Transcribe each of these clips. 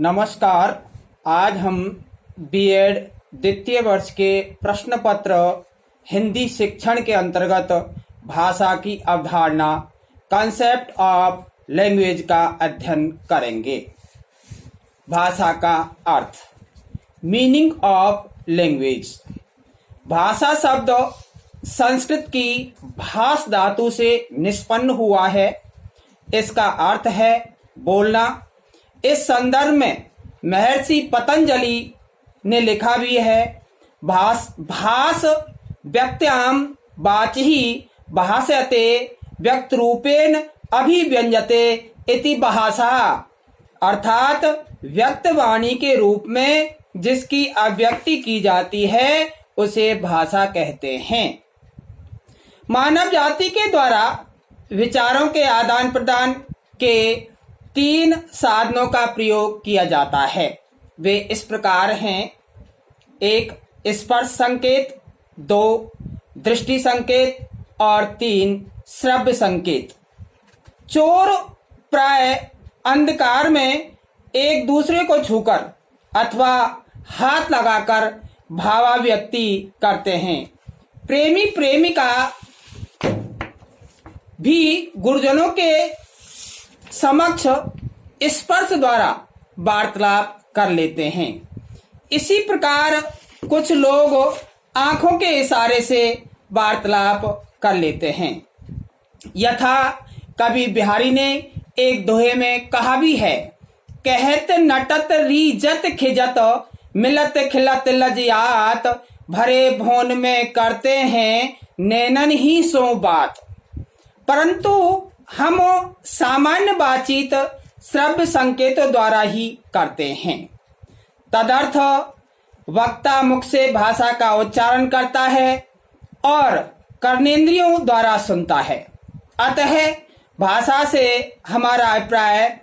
नमस्कार। आज हम बीएड द्वितीय वर्ष के प्रश्न पत्र हिंदी शिक्षण के अंतर्गत भाषा की अवधारणा कॉन्सेप्ट ऑफ लैंग्वेज का अध्ययन करेंगे। भाषा का अर्थ, मीनिंग ऑफ लैंग्वेज। भाषा शब्द संस्कृत की भाष धातु से निष्पन्न हुआ है। इसका अर्थ है बोलना। इस संदर्भ में महर्षि पतंजलि ने लिखा भी है, भाष व्यक्त्याम वाचिहि भाषयते व्यक्त रूपेण अभिव्यंजते इति भाषा। अर्थात व्यक्त वाणी के रूप में जिसकी अभिव्यक्ति की जाती है उसे भाषा कहते हैं। मानव जाति के द्वारा विचारों के आदान प्रदान के 3 साधनों का प्रयोग किया जाता है। वे इस प्रकार हैं: 1 स्पर्श संकेत, 2 दृष्टि संकेत और 3 श्रव्य संकेत। चोर प्राय अंधकार में एक दूसरे को छूकर अथवा हाथ लगाकर भावाभिव्यक्ति करते हैं। प्रेमी प्रेमिका भी गुरुजनों के समक्ष स्पर्श द्वारा वार्तालाप कर लेते हैं। इसी प्रकार कुछ लोग आंखों के इशारे से वार्तालाप कर लेते हैं। यथा कवि बिहारी ने एक दोहे में कहा भी है, कहत नटत रीजत खिजत मिलत खिलत लजियात, भरे भोन में करते हैं नैनन ही सो बात। परंतु हम सामान्य बातचीत श्रव्य संकेतों द्वारा ही करते हैं। तदर्थ वक्ता मुख से भाषा का उच्चारण करता है और कर्नेंद्रियों द्वारा सुनता है। अतः भाषा से हमारा अभिप्राय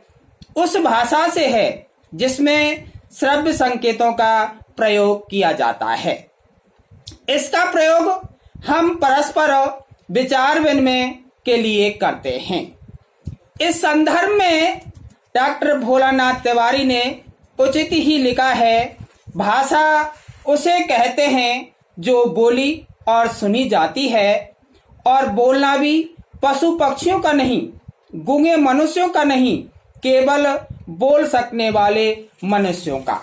उस भाषा से है जिसमें श्रव्य संकेतों का प्रयोग किया जाता है। इसका प्रयोग हम परस्पर विचार विनिमय के लिए करते हैं। इस संदर्भ में डॉक्टर भोलानाथ तिवारी ने उचित ही लिखा है, भाषा उसे कहते हैं जो बोली और सुनी जाती है, और बोलना भी पशु पक्षियों का नहीं, गूंगे मनुष्यों का नहीं, केवल बोल सकने वाले मनुष्यों का।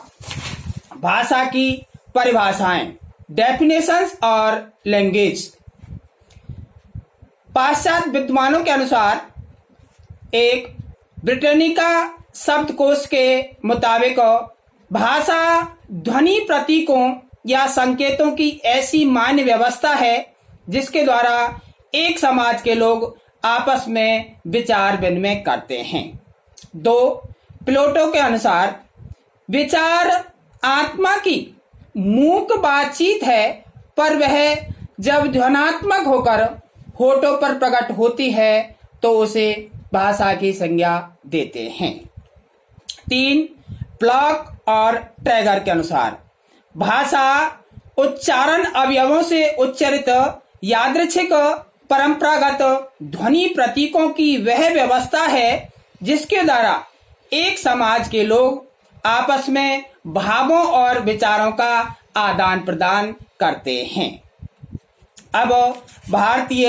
भाषा की परिभाषाएं, डेफिनेशंस और लैंग्वेज। पाश्चात्य विद्वानों के अनुसार एक ब्रिटेनिका शब्दकोश के मुताबिक भाषा ध्वनि प्रतीकों या संकेतों की ऐसी मान्य व्यवस्था है जिसके द्वारा एक समाज के लोग आपस में विचार विनिमय करते हैं। 2 प्लेटो के अनुसार विचार आत्मा की मूक बातचीत है, पर वह जब ध्वनात्मक होकर होठों पर प्रकट होती है तो उसे भाषा की संज्ञा देते हैं। 3 ब्लॉक और ट्रैगर के अनुसार भाषा उच्चारण अवयवों से उच्चरित यादृच्छिक परंपरागत ध्वनि प्रतीकों की वह व्यवस्था है जिसके द्वारा एक समाज के लोग आपस में भावों और विचारों का आदान प्रदान करते हैं। अब भारतीय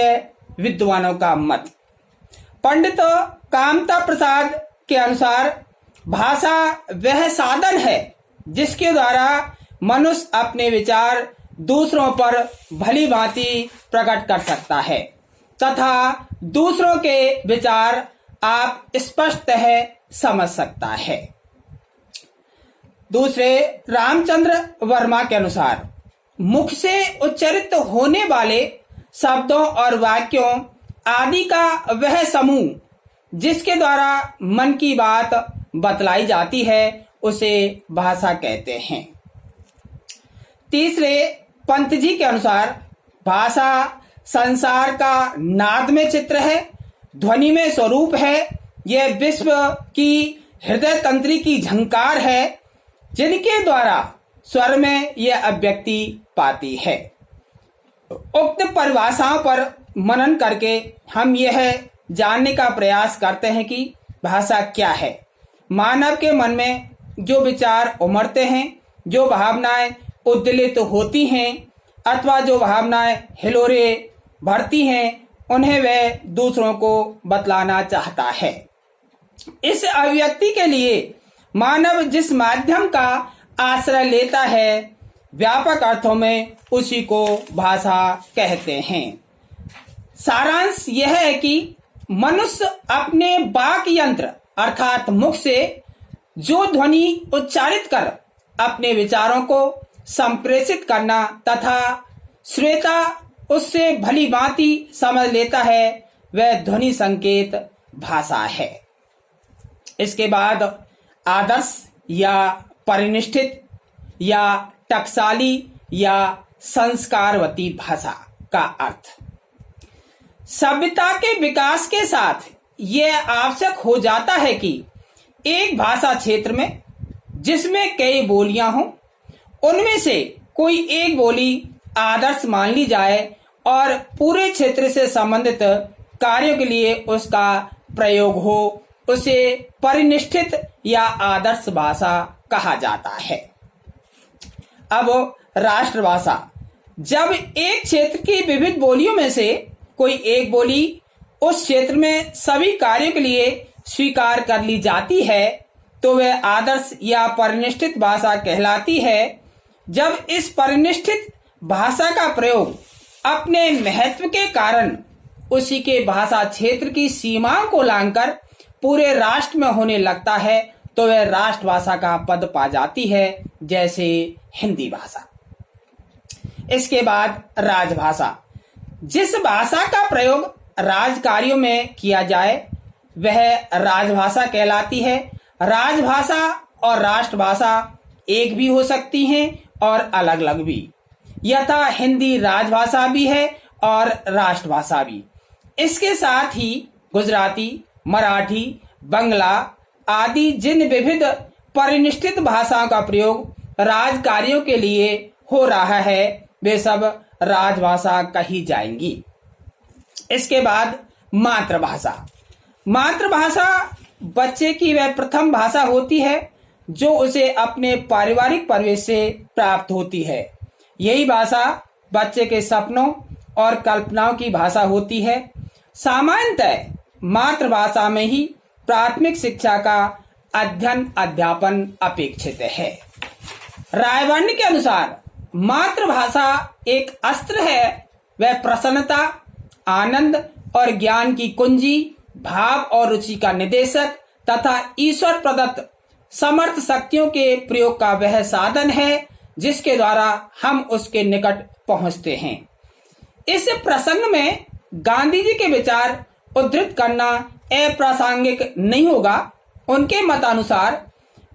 विद्वानों का मत। पंडित कामता प्रसाद के अनुसार भाषा वह साधन है जिसके द्वारा मनुष्य अपने विचार दूसरों पर भली भांति प्रकट कर सकता है तथा दूसरों के विचार आप स्पष्टतः समझ सकता है। दूसरे रामचंद्र वर्मा के अनुसार मुख से उच्चरित होने वाले शब्दों और वाक्यों आदि का वह समूह जिसके द्वारा मन की बात बतलाई जाती है उसे भाषा कहते हैं। तीसरे पंत जी के अनुसार भाषा संसार का नाद में चित्र है, ध्वनि में स्वरूप है। यह विश्व की हृदय तंत्री की झंकार है जिनके द्वारा स्वर में यह अभिव्यक्ति पाती है। उक्त परिभाषाओं पर मनन करके हम यह जानने का प्रयास करते हैं कि भाषा क्या है। मानव के मन में जो विचार उमड़ते हैं, जो भावनाएं उद्दलित होती हैं अथवा जो भावनाएं हिलोरे भरती हैं, उन्हें वह दूसरों को बतलाना चाहता है। इस अभिव्यक्ति के लिए मानव जिस माध्यम का आश्रय लेता है, व्यापक अर्थों में उसी को भाषा कहते हैं। सारांश यह है कि मनुष्य अपने वाक यंत्र अर्थात मुख से जो ध्वनि उच्चारित कर अपने विचारों को संप्रेषित करना तथा श्रोता उससे भली भांति समझ लेता है, वह ध्वनि संकेत भाषा है। इसके बाद आदर्श या परिनिष्ठित या टकसाली या संस्कारवती भाषा का अर्थ। सभ्यता के विकास के साथ यह आवश्यक हो जाता है कि एक भाषा क्षेत्र में जिसमें कई बोलियां हों, उनमें से कोई एक बोली आदर्श मान ली जाए और पूरे क्षेत्र से संबंधित कार्यों के लिए उसका प्रयोग हो, उसे परिनिष्ठित या आदर्श भाषा कहा जाता है। अब राष्ट्रभाषा, जब एक क्षेत्र की विविध बोलियों में से कोई एक बोली उस क्षेत्र में सभी कार्यों के लिए स्वीकार कर ली जाती है, तो वह आदर्श या परिनिष्ठित भाषा कहलाती है। जब इस परिनिष्ठित भाषा का प्रयोग अपने महत्व के कारण उसी के भाषा क्षेत्र की सीमाओं को लांघकर पूरे राष्ट्र में होने लगता है, तो वह राष्ट्रभाषा का पद पा जाती है, जैसे हिंदी भाषा। इसके बाद राजभाषा, जिस भाषा का प्रयोग राजकार्यों में किया जाए वह राजभाषा कहलाती है। राजभाषा और राष्ट्रभाषा एक भी हो सकती हैं और अलग अलग भी। यथा हिंदी राजभाषा भी है और राष्ट्रभाषा भी। इसके साथ ही गुजराती, मराठी, बंगला आदि जिन विविध परिनिष्ठित भाषाओं का प्रयोग राजकार्यों के लिए हो रहा है, वे सब राजभाषा कही जाएंगी। इसके बाद मातृभाषा। मातृभाषा बच्चे की वह प्रथम भाषा होती है जो उसे अपने पारिवारिक परिवेश से प्राप्त होती है। यही भाषा बच्चे के सपनों और कल्पनाओं की भाषा होती है। सामान्यतः मातृभाषा में ही प्राथमिक शिक्षा का अध्ययन अध्यापन अपेक्षित है। रायवर्णी के अनुसार मातृभाषा एक अस्त्र है। वह प्रसन्नता, आनंद और ज्ञान की कुंजी, भाव और रुचि का निदेशक तथा ईश्वर प्रदत्त समर्थ शक्तियों के प्रयोग का वह साधन है जिसके द्वारा हम उसके निकट पहुंचते हैं। इस प्रसंग में गांधी जी के विचार उद्धृत करना अप्रासंगिक नहीं होगा। उनके मतानुसार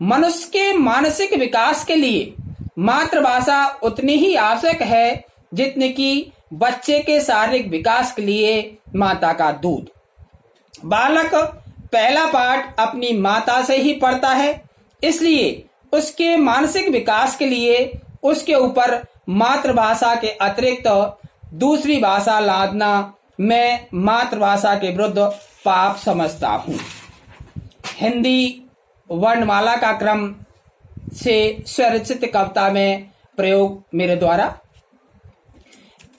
मनुष्य के मानसिक विकास के लिए मातृभाषा उतनी ही आवश्यक है जितने कि बच्चे के शारीरिक विकास के लिए माता का दूध। बालक पहला पाठ अपनी माता से ही पढ़ता है, इसलिए उसके मानसिक विकास के लिए उसके ऊपर मातृभाषा के अतिरिक्त दूसरी भाषा लादना मैं मातृभाषा के विरुद्ध पाप समझता हूँ। हिंदी वर्णमाला का क्रम से स्वरचित कविता में प्रयोग मेरे द्वारा।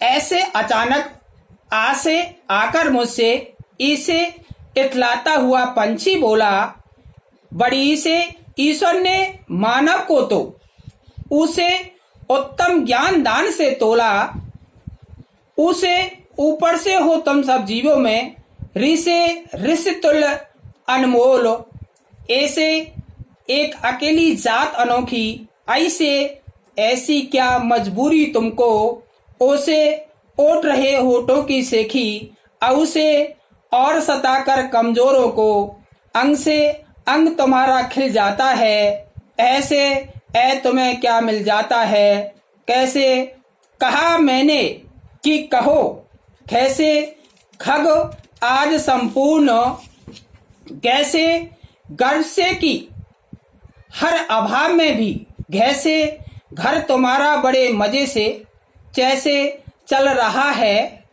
ऐसे अचानक आसे आकर मुझसे इसे इतलाता हुआ पंछी बोला, बड़ी से ईश्वर ने मानव को तो उसे उत्तम ज्ञान दान से तोला, उसे ऊपर से हो तुम सब जीवों में ऋषि ऋषि तुल्य अनमोल, ऐसे एक अकेली जात अनोखी, ऐसे ऐसी क्या मजबूरी तुमको, ओसे ओट रहे होठों की सेखी, औसे और सताकर कमजोरों को, अंग से अंग तुम्हारा खिल जाता है, ऐसे ऐ तुम्हें क्या मिल जाता है, कैसे कहा मैंने कि कहो, कैसे खग आज संपूर्ण, कैसे गर्व से कि हर अभाव में भी, कैसे घर तुम्हारा बड़े मजे से जैसे चल रहा है,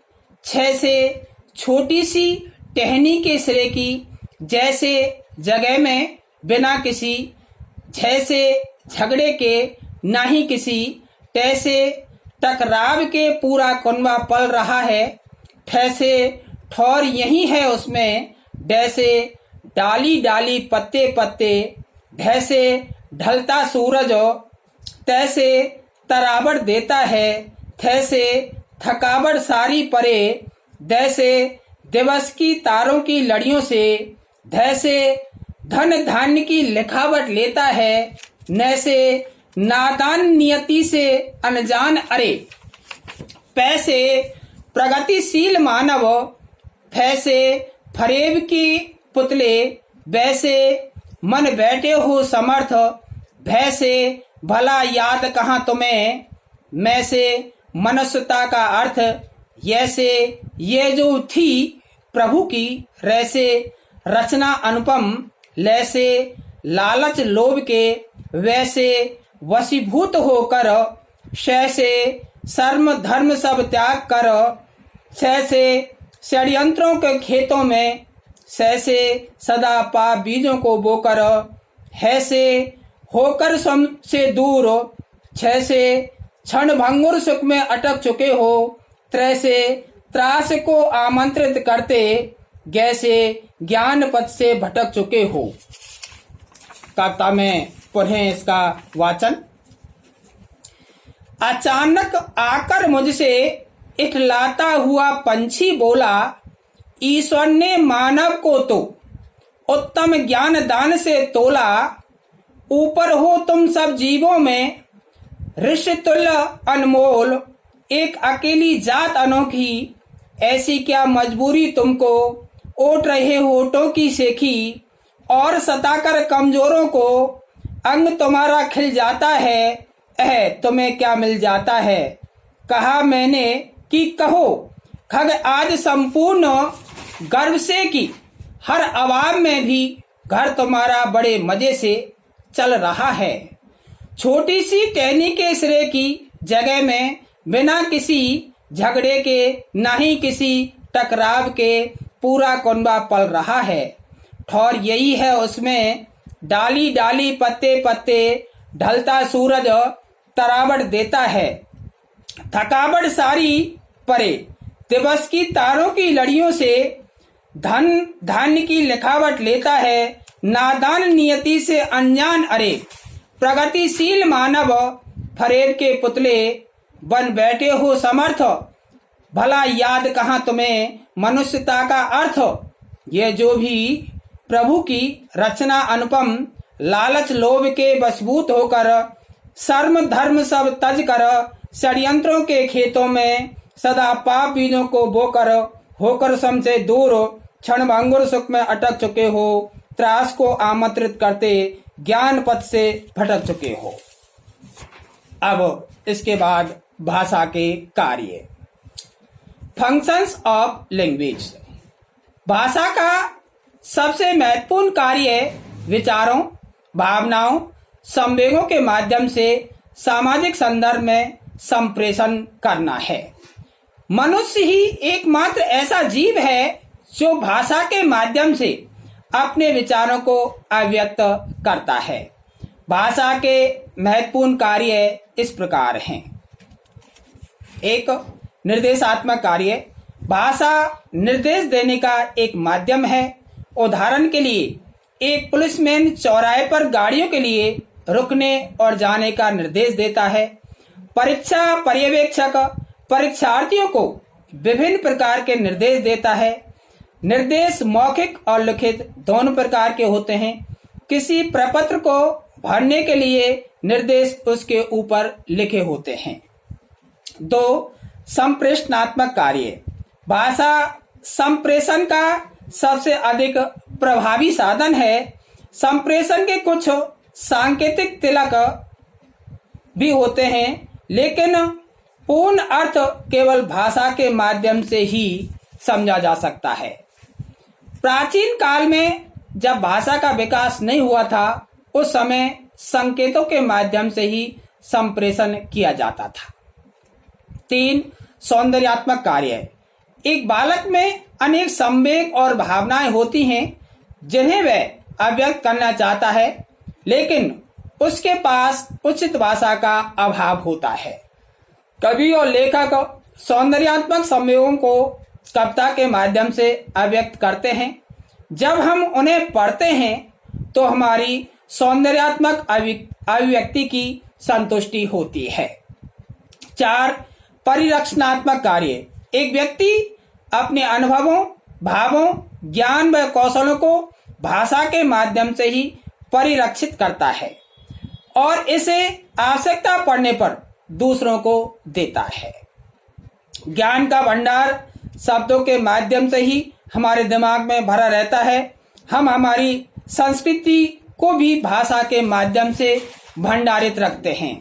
जैसे छोटी सी टहनी के सिरे की जैसे जगह में बिना किसी जैसे झगड़े के नहीं किसी, तैसे टकराव के पूरा कुनबा पल रहा है। ठैसे ठौर यही है उसमें, जैसे डाली डाली पत्ते पत्ते, ढैसे ढलता सूरज तैसे तरावड़ देता है। थैसे थकावट सारी परे, जैसे दिवस की तारों की लड़ियों से, धैसे धन धान्य की लिखावट लेता है। नैसे नादान नियति से अनजान अरे, पैसे प्रगतिशील मानव, फैसे फरेब की पुतले, वैसे मन बैठे हो समर्थ, भैसे भला याद कहाँ तुम्हें, मैं से मनुष्यता का अर्थ, यैसे ये जो थी प्रभु की, रैसे रचना अनुपम, लैसे लालच लोभ के, वैसे वशीभूत होकर, शैसे शर्म धर्म सब त्याग कर, सैसे षड्यंत्रों के खेतों में, सैसे सदा पाप बीजों को बोकर, हैसे होकर सम से दूर, छैसे क्षण भंगुर सुख में अटक चुके हो, त्रैसे त्रास को आमंत्रित करते, जैसे ज्ञान पथ से भटक चुके हो। कविता में पुनः इसका वाचन। अचानक आकर मुझसे इठलाता हुआ पंछी बोला, ईश्वर ने मानव को तो उत्तम ज्ञान दान से तोला, ऊपर हो तुम सब जीवों में ऋषि तुल्य अनमोल, एक अकेली जात अनोखी, ऐसी क्या मजबूरी तुमको, ओट रहे होठों की सेखी, और सताकर कमजोरों को अंग तुम्हारा खिल जाता है, तुम्हें क्या मिल जाता है। कहा मैंने कि कहो खग आज संपूर्ण गर्व से की, हर अवाम में भी घर तुम्हारा बड़े मजे से चल रहा है। छोटी सी टहनी के सिरे की जगह में बिना किसी झगड़े के नहीं किसी टकराव के पूरा कुनबा पल रहा है। ठौर यही है उसमें, डाली डाली पत्ते पत्ते, ढलता सूरज तरावट देता है। थकावट सारी परे, दिवस की तारों की लड़ियों से धन धान्य की लिखावट लेता है। नादान नियति से अनजान अरे, प्रगतिशील मानव फरेब के पुतले, बन बैठे हो समर्थ, भला याद कहाँ तुम्हें मनुष्यता का अर्थ। ये जो भी प्रभु की रचना अनुपम, लालच लोभ के वशभूत होकर, शर्म धर्म सब तज कर, षड्यंत्रों के खेतों में सदा पाप बीजों को बोकर, होकर सम से दूर, क्षण भंगुर सुख में अटक चुके हो, त्रास को आमंत्रित करते, ज्ञान पथ से भटक चुके हो। अब इसके बाद भाषा के कार्य, फंक्शंस ऑफ लैंग्वेज। भाषा का सबसे महत्वपूर्ण कार्य विचारों, भावनाओं, संवेगों के माध्यम से सामाजिक संदर्भ में संप्रेषण करना है। मनुष्य ही एकमात्र ऐसा जीव है जो भाषा के माध्यम से अपने विचारों को अभिव्यक्त करता है। भाषा के महत्वपूर्ण कार्य इस प्रकार हैं। एक, निर्देशात्मक कार्य। भाषा निर्देश देने का एक माध्यम है। उदाहरण के लिए एक पुलिसमैन चौराहे पर गाड़ियों के लिए रुकने और जाने का निर्देश देता है। परीक्षा पर्यवेक्षक परीक्षार्थियों को विभिन्न प्रकार के निर्देश देता है। निर्देश मौखिक और लिखित दोनों प्रकार के होते हैं। किसी प्रपत्र को भरने के लिए निर्देश उसके ऊपर लिखे होते हैं। 2, संप्रेषणात्मक कार्य। भाषा संप्रेषण का सबसे अधिक प्रभावी साधन है। संप्रेषण के कुछ सांकेतिक तिलक भी होते हैं, लेकिन पूर्ण अर्थ केवल भाषा के माध्यम से ही समझा जा सकता है। प्राचीन काल में जब भाषा का विकास नहीं हुआ था, उस समय संकेतों के माध्यम से ही संप्रेषण किया जाता था। 3, सौंदर्यात्मक कार्य। एक बालक में अनेक संवेग और भावनाएं होती हैं जिन्हें वह अभिव्यक्त करना चाहता है, लेकिन उसके पास उचित भाषा का अभाव होता है। कवि और लेखक सौंदर्यात्मक संवेगों को कविता के माध्यम से अभिव्यक्त करते हैं। जब हम उन्हें पढ़ते हैं तो हमारी सौंदर्यात्मक अभिव्यक्ति की संतुष्टि होती है। 4. परिरक्षणात्मक कार्य। एक व्यक्ति अपने अनुभवों, भावों, ज्ञान व कौशलों को भाषा के माध्यम से ही परिरक्षित करता है और इसे आवश्यकता पड़ने पर दूसरों को देता है। ज्ञान का भंडार शब्दों के माध्यम से ही हमारे दिमाग में भरा रहता है। हम हमारी संस्कृति को भी भाषा के माध्यम से भंडारित रखते हैं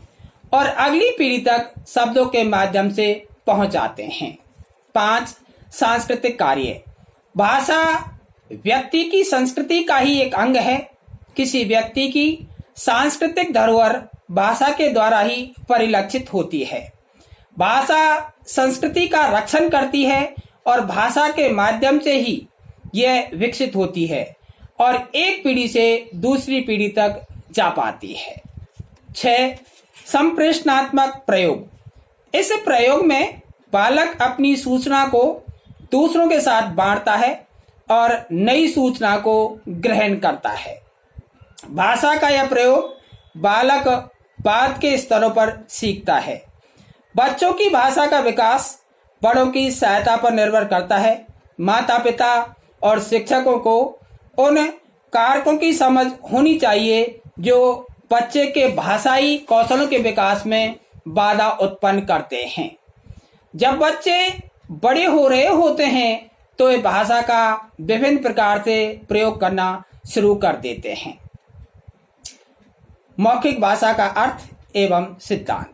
और अगली पीढ़ी तक शब्दों के माध्यम से पहुंचाते हैं। 5. सांस्कृतिक कार्य। भाषा व्यक्ति की संस्कृति का ही एक अंग है। किसी व्यक्ति की सांस्कृतिक धरोहर भाषा के द्वारा ही परिलक्षित होती है। भाषा संस्कृति का रक्षण करती है और भाषा के माध्यम से ही यह विकसित होती है और एक पीढ़ी से दूसरी पीढ़ी तक जा पाती है। 6. संप्रेषणात्मक प्रयोग। इस प्रयोग में बालक अपनी सूचना को दूसरों के साथ बांटता है और नई सूचना को ग्रहण करता है। भाषा का यह प्रयोग बालक बाद के स्तरों पर सीखता है। बच्चों की भाषा का विकास बड़ों की सहायता पर निर्भर करता है। माता पिता और शिक्षकों को उन कारकों की समझ होनी चाहिए जो बच्चे के भाषाई कौशलों के विकास में बाधा उत्पन्न करते हैं। जब बच्चे बड़े हो रहे होते हैं तो ये भाषा का विभिन्न प्रकार से प्रयोग करना शुरू कर देते हैं। मौखिक भाषा का अर्थ एवं सिद्धांत।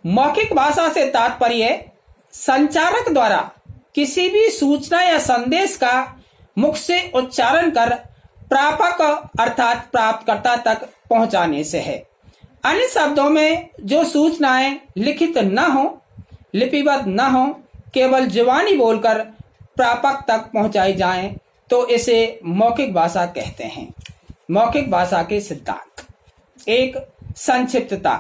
मौखिक भाषा से तात्पर्य संचारक द्वारा किसी भी सूचना या संदेश का मुख से उच्चारण कर प्रापक अर्थात प्राप्तकर्ता तक पहुंचाने से है। अन्य शब्दों में जो सूचनाएं लिखित न हो, लिपिबद्ध न हो, केवल जुबानी बोलकर प्रापक तक पहुंचाई जाएं तो इसे मौखिक भाषा कहते हैं। मौखिक भाषा के सिद्धांत। 1. संक्षिप्तता।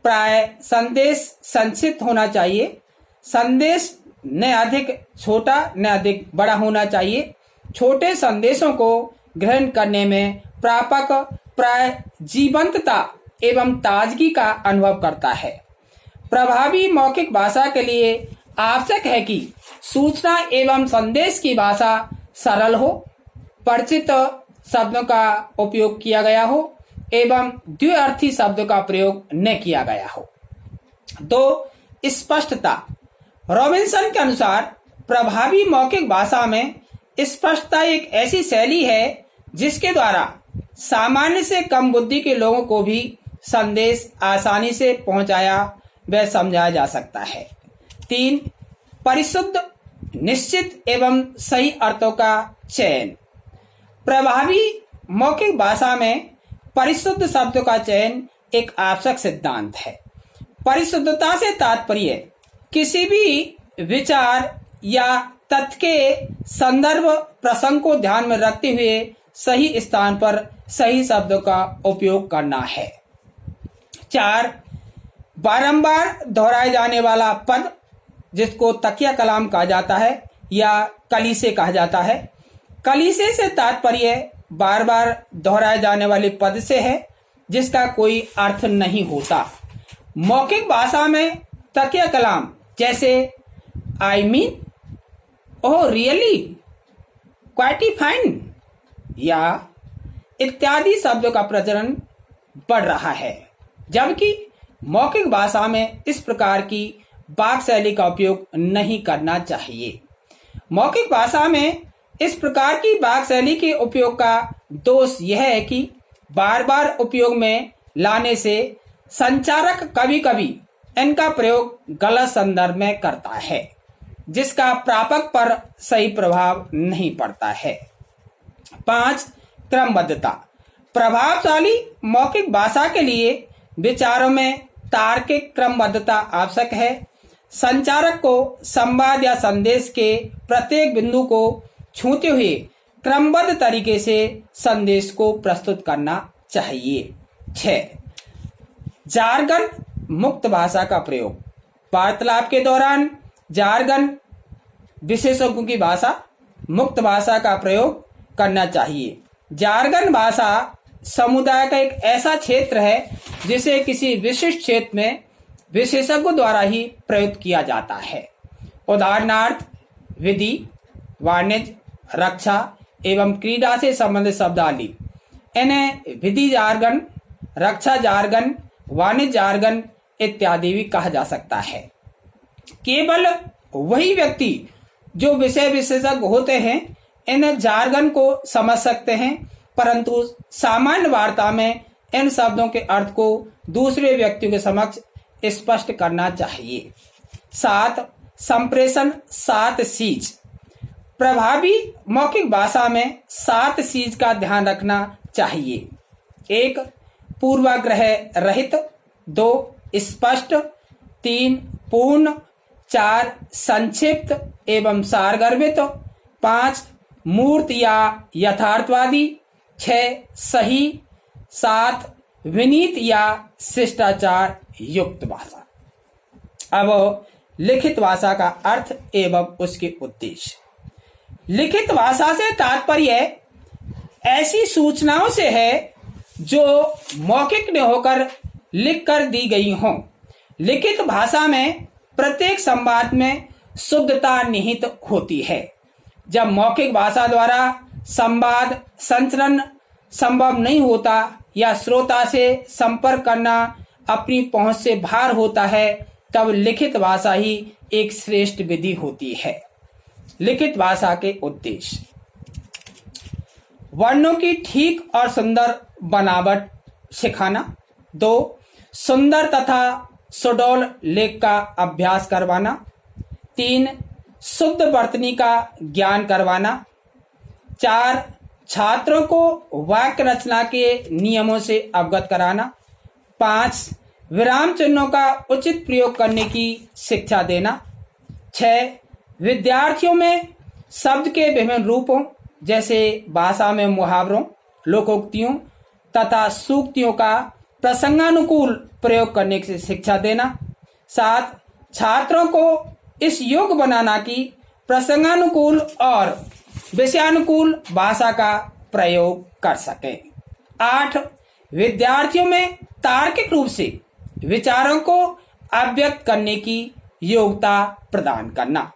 प्राय संदेश संक्षिप्त होना चाहिए। संदेश न अधिक छोटा न अधिक बड़ा होना चाहिए। छोटे संदेशों को ग्रहण करने में प्रापक प्राय जीवंतता एवं ताजगी का अनुभव करता है। प्रभावी मौखिक भाषा के लिए आवश्यक है कि सूचना एवं संदेश की भाषा सरल हो, परिचित शब्दों का उपयोग किया गया हो एवं द्विअर्थी शब्दों का प्रयोग न किया गया हो। 2. स्पष्टता। रॉबिन्सन के अनुसार प्रभावी मौखिक भाषा में स्पष्टता एक ऐसी शैली है जिसके द्वारा सामान्य से कम बुद्धि के लोगों को भी संदेश आसानी से पहुंचाया व समझाया जा सकता है। 3. परिशुद्ध, निश्चित एवं सही अर्थों का चयन। प्रभावी मौखिक भाषा में परिशुद्ध शब्दों का चयन एक आवश्यक सिद्धांत है। परिशुद्धता से तात्पर्य किसी भी विचार या तथ्य के संदर्भ प्रसंग को ध्यान में रखते हुए सही स्थान पर सही शब्दों का उपयोग करना है। 4. बारंबार दोहराए जाने वाला पद, जिसको तकिया कलाम कहा जाता है या कलीसे कहा जाता है। कलीसे से तात्पर्य बार बार दोहराए जाने वाले पद से है जिसका कोई अर्थ नहीं होता। मौखिक भाषा में तकिया कलाम जैसे I mean, oh really, quite fine या इत्यादि शब्दों का प्रचलन बढ़ रहा है, जबकि मौखिक भाषा में इस प्रकार की वाक् शैली का उपयोग नहीं करना चाहिए। मौखिक भाषा में इस प्रकार की वाक् शैली के उपयोग का दोष यह है कि बार बार उपयोग में लाने से संचारक कभी कभी इनका प्रयोग गलत संदर्भ में करता है, जिसका प्रापक पर सही प्रभाव नहीं पड़ता है। 5. क्रमबद्धता। प्रभावशाली मौखिक भाषा के लिए विचारों में तार्किक क्रमबद्धता आवश्यक है। संचारक को संवाद या संदेश के प्रत्येक बिंदु को छूते हुए क्रमबद्ध तरीके से संदेश को प्रस्तुत करना चाहिए। 6. जार्गन मुक्त भाषा का प्रयोग। वार्तालाप के दौरान जार्गन विशेषज्ञों की भाषा, मुक्त भाषा का प्रयोग करना चाहिए। जार्गन भाषा समुदाय का एक ऐसा क्षेत्र है जिसे किसी विशिष्ट क्षेत्र में विशेषज्ञों द्वारा ही प्रयुक्त किया जाता है। उदाहरणार्थ विधि, वाणिज्य, रक्षा एवं क्रीड़ा से संबंधित शब्दावली, इन्हें विधि जार्गन, रक्षा जार्गन, वाणिज्य जार्गन इत्यादि भी कहा जा सकता है। केवल वही व्यक्ति जो विषय विशेषज्ञ होते हैं इन जार्गन को समझ सकते हैं, परंतु सामान्य वार्ता में इन शब्दों के अर्थ को दूसरे व्यक्तियों के समक्ष स्पष्ट करना चाहिए। 7. संप्रेषण 7 चीज। प्रभावी मौखिक भाषा में 7 चीज का ध्यान रखना चाहिए। 1. पूर्वाग्रह रहित। 2. स्पष्ट। 3. पूर्ण। 4. संक्षिप्त एवं सारगर्भित। 5. मूर्त या यथार्थवादी। 6. सही। 7. विनीत या शिष्टाचार युक्त भाषा। अब लिखित भाषा का अर्थ एवं उसके उद्देश्य। लिखित भाषा से तात्पर्य ऐसी सूचनाओं से है जो मौखिक न होकर लिखकर दी गई हों। लिखित भाषा में प्रत्येक संवाद में शुद्धता निहित होती है। जब मौखिक भाषा द्वारा संवाद संचरण संभव नहीं होता या श्रोता से संपर्क करना अपनी पहुंच से बाहर होता है, तब लिखित भाषा ही एक श्रेष्ठ विधि होती है। लिखित भाषा के उद्देश्य। वर्णों की ठीक और सुंदर बनावट सिखाना। 2. सुंदर तथा सुडौल लेख का अभ्यास करवाना। 3. शुद्ध वर्तनी का ज्ञान करवाना। 4. छात्रों को वाक्य रचना के नियमों से अवगत कराना। 5. विराम चिन्हों का उचित प्रयोग करने की शिक्षा देना। 6. विद्यार्थियों में शब्द के विभिन्न रूपों जैसे भाषा में मुहावरों, लोकोक्तियों तथा सूक्तियों का प्रसंगानुकूल प्रयोग करने की शिक्षा देना। 7. छात्रों को इस योग्य बनाना कि प्रसंगानुकूल और विषयानुकूल भाषा का प्रयोग कर सकें। 8. विद्यार्थियों में तार्किक रूप से विचारों को अभिव्यक्त करने की योग्यता प्रदान करना।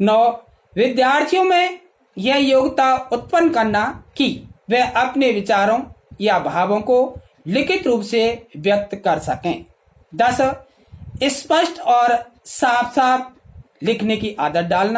9. विद्यार्थियों में यह योग्यता उत्पन्न करना कि वे अपने विचारों या भावों को लिखित रूप से व्यक्त कर सकें। 10. स्पष्ट और साफ साफ लिखने की आदत डालना।